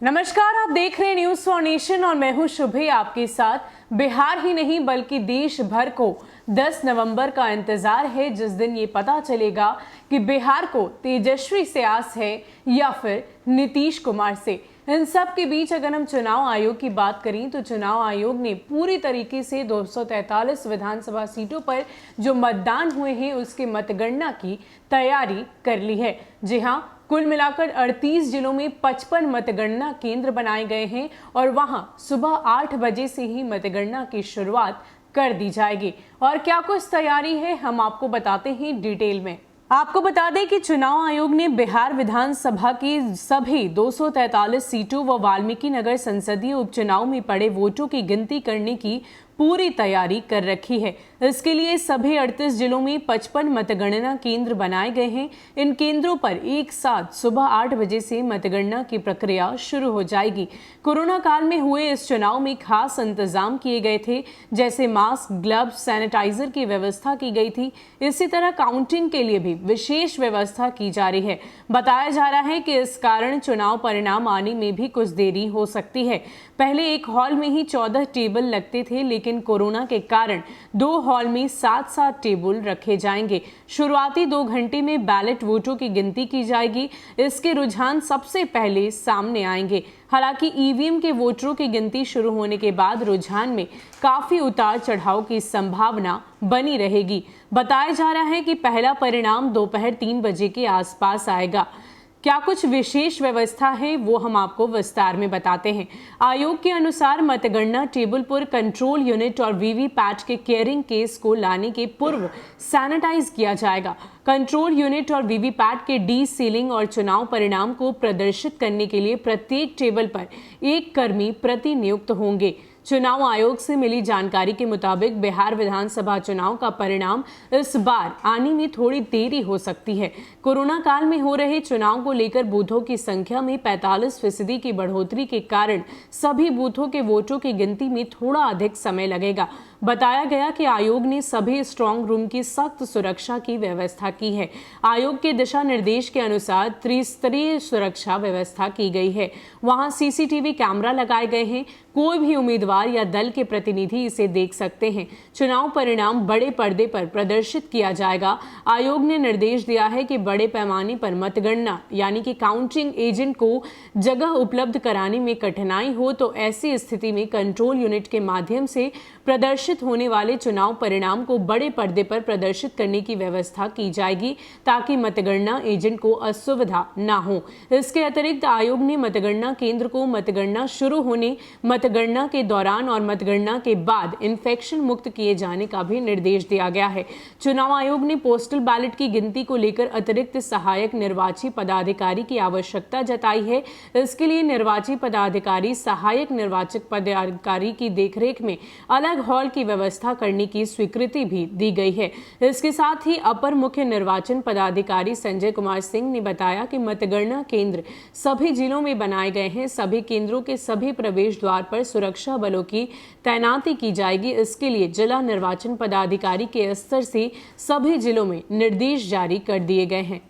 नमस्कार, आप देख रहे हैं न्यूज फॉर नेशन और मैं हूं शुभे आपके साथ। बिहार ही नहीं बल्कि देश भर को 10 नवंबर का इंतजार है, जिस दिन ये पता चलेगा कि बिहार को तेजस्वी से आस है या फिर नीतीश कुमार से। इन सब के बीच अगर हम चुनाव आयोग की बात करें तो चुनाव आयोग ने पूरी तरीके से 243 विधानसभा सीटों पर जो मतदान हुए हैं उसकी मतगणना की तैयारी कर ली है। जी हां, कुल मिलाकर 38 जिलों में 55 मतगणना केंद्र बनाए गए हैं और वहां सुबह 8 बजे से ही मतगणना की शुरुआत कर दी जाएगी। और क्या कुछ तैयारी है हम आपको बताते हैं डिटेल में। आपको बता दें कि चुनाव आयोग ने बिहार विधानसभा की सभी 243 सीटों व वाल्मीकि नगर संसदीय उपचुनाव में पड़े वोटों की गिनती करने की पूरी तैयारी कर रखी है। इसके लिए सभी 38 जिलों में 55 मतगणना केंद्र बनाए गए हैं। इन केंद्रों पर एक साथ सुबह 8 बजे से मतगणना की प्रक्रिया शुरू हो जाएगी। कोरोना काल में हुए इस चुनाव में खास इंतजाम किए गए थे, जैसे मास्क, ग्लव्स, सैनिटाइजर की व्यवस्था की गई थी। इसी तरह काउंटिंग के लिए भी विशेष व्यवस्था की जा रही है। बताया जा रहा है कि इस कारण चुनाव परिणाम आने में भी कुछ देरी हो सकती है। पहले एक हॉल में ही 14 टेबल लगते थे, लेकिन कोरोना के कारण 2 हॉल में 7-7 टेबल रखे जाएंगे। शुरुआती 2 घंटे में बैलेट वोटों की गिनती की जाएगी। इसके रुझान सबसे पहले सामने आएंगे। हालांकि ईवीएम के वोटरों की गिनती शुरू होने के बाद रुझान में काफी उतार चढ़ाव की संभावना बनी रहेगी। बताया जा रहा है कि पहला परिणाम दोपहर 3 बजे के आसपास आएगा। क्या कुछ विशेष व्यवस्था है वो हम आपको विस्तार में बताते हैं। आयोग के अनुसार मतगणना टेबल पर कंट्रोल यूनिट और वीवीपैट के केयरिंग केस को लाने के पूर्व सैनिटाइज किया जाएगा। कंट्रोल यूनिट और वीवीपैट के डी सीलिंग और चुनाव परिणाम को प्रदर्शित करने के लिए प्रत्येक टेबल पर एक कर्मी प्रतिनियुक्त होंगे। चुनाव आयोग से मिली जानकारी के मुताबिक बिहार विधानसभा चुनाव का परिणाम इस बार आने में थोड़ी देरी हो सकती है। कोरोना काल में हो रहे चुनाव को लेकर बूथों की संख्या में 45% की बढ़ोतरी के कारण सभी बूथों के वोटों की गिनती में थोड़ा अधिक समय लगेगा। बताया गया कि आयोग ने सभी स्ट्रांग रूम की सख्त सुरक्षा की व्यवस्था की है। आयोग के दिशा निर्देश के अनुसार त्रिस्तरीय सुरक्षा व्यवस्था की गई है। वहां सीसीटीवी कैमरा लगाए गए हैं। कोई भी उम्मीदवार या दल के प्रतिनिधि इसे देख सकते हैं। चुनाव परिणाम बड़े पर्दे पर प्रदर्शित किया जाएगा। आयोग ने निर्देश दिया है कि बड़े पैमाने पर मतगणना यानी कि काउंटिंग एजेंट को जगह उपलब्ध कराने में कठिनाई हो तो ऐसी स्थिति में कंट्रोल यूनिट के माध्यम से प्रदर्शित होने वाले चुनाव परिणाम को बड़े पर्दे पर प्रदर्शित करने की व्यवस्था की जाएगी, ताकि मतगणना एजेंट को असुविधा न हो। इसके अतिरिक्त आयोग ने मतगणना केंद्र को मतगणना शुरू होने, मतगणना के दौरान और मतगणना के बाद इन्फेक्शन मुक्त किए जाने का भी निर्देश दिया गया है। चुनाव आयोग ने पोस्टल बैलेट की गिनती को लेकर अतिरिक्त सहायक निर्वाची पदाधिकारी की आवश्यकता जताई है। इसके लिए निर्वाची पदाधिकारी सहायक निर्वाचक पदाधिकारी की देखरेख में अलग हॉल की व्यवस्था करने की स्वीकृति भी दी गई है। इसके साथ ही अपर मुख्य निर्वाचन पदाधिकारी संजय कुमार सिंह ने बताया कि मतगणना केंद्र सभी जिलों में बनाए गए हैं। सभी केंद्रों के सभी प्रवेश द्वार पर सुरक्षा बलों की तैनाती की जाएगी। इसके लिए जिला निर्वाचन पदाधिकारी के स्तर से सभी जिलों में निर्देश जारी कर दिए गए हैं।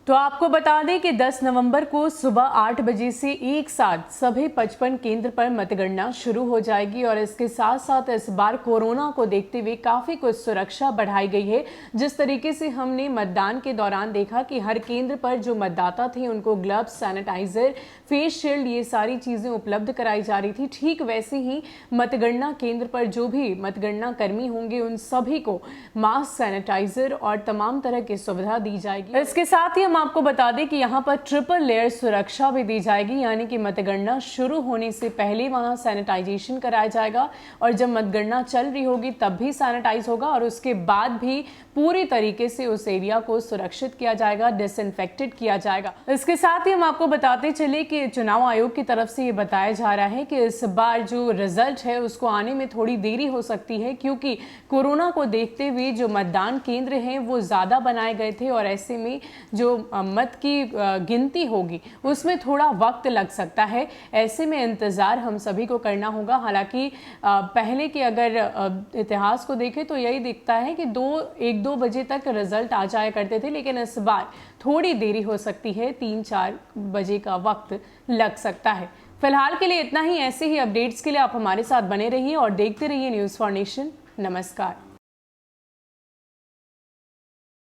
तो आपको बता दें कि 10 नवंबर को सुबह 8 बजे से एक साथ सभी 55 केंद्र पर मतगणना शुरू हो जाएगी और इसके साथ साथ इस बार कोरोना को देखते हुए काफ़ी कुछ सुरक्षा बढ़ाई गई है। जिस तरीके से हमने मतदान के दौरान देखा कि हर केंद्र पर जो मतदाता थे उनको ग्लव्स, सैनिटाइजर, फेस शील्ड, ये सारी चीज़ें उपलब्ध कराई जा रही थी, ठीक वैसे ही मतगणना केंद्र पर जो भी मतगणना कर्मी होंगे उन सभी को मास्क, सैनिटाइजर और तमाम तरह की सुविधा दी जाएगी। इसके साथ ही आपको बता दें कि यहाँ पर ट्रिपल लेयर सुरक्षा भी दी जाएगी, यानी कि मतगणना शुरू होने से पहले वहाँ सैनिटाइजेशन कराया जाएगा और जब मतगणना चल रही होगी तब भी सैनिटाइज होगा और उसके बाद भी पूरी तरीके से उस एरिया को सुरक्षित किया जाएगा, डिसइंफेक्टेड किया जाएगा। इसके साथ ही हम आपको बताते चले कि चुनाव आयोग की तरफ से ये बताया जा रहा है कि इस बार जो रिजल्ट है उसको आने में थोड़ी देरी हो सकती है, क्योंकि कोरोना को देखते हुए जो मतदान केंद्र हैं वो ज़्यादा बनाए गए थे और ऐसे में जो मत की गिनती होगी उसमें थोड़ा वक्त लग सकता है। ऐसे में इंतज़ार हम सभी को करना होगा। हालांकि पहले के अगर इतिहास को देखें तो यही दिखता है कि 1-2 बजे तक रिजल्ट आ जाया करते थे, लेकिन इस बार थोड़ी देरी हो सकती है, 3-4 बजे का वक्त लग सकता है। फिलहाल के लिए इतना ही। ऐसे ही अपडेट्स के लिए आप हमारे साथ बने रहिए और देखते रहिए न्यूज़ फॉर नेशन। नमस्कार।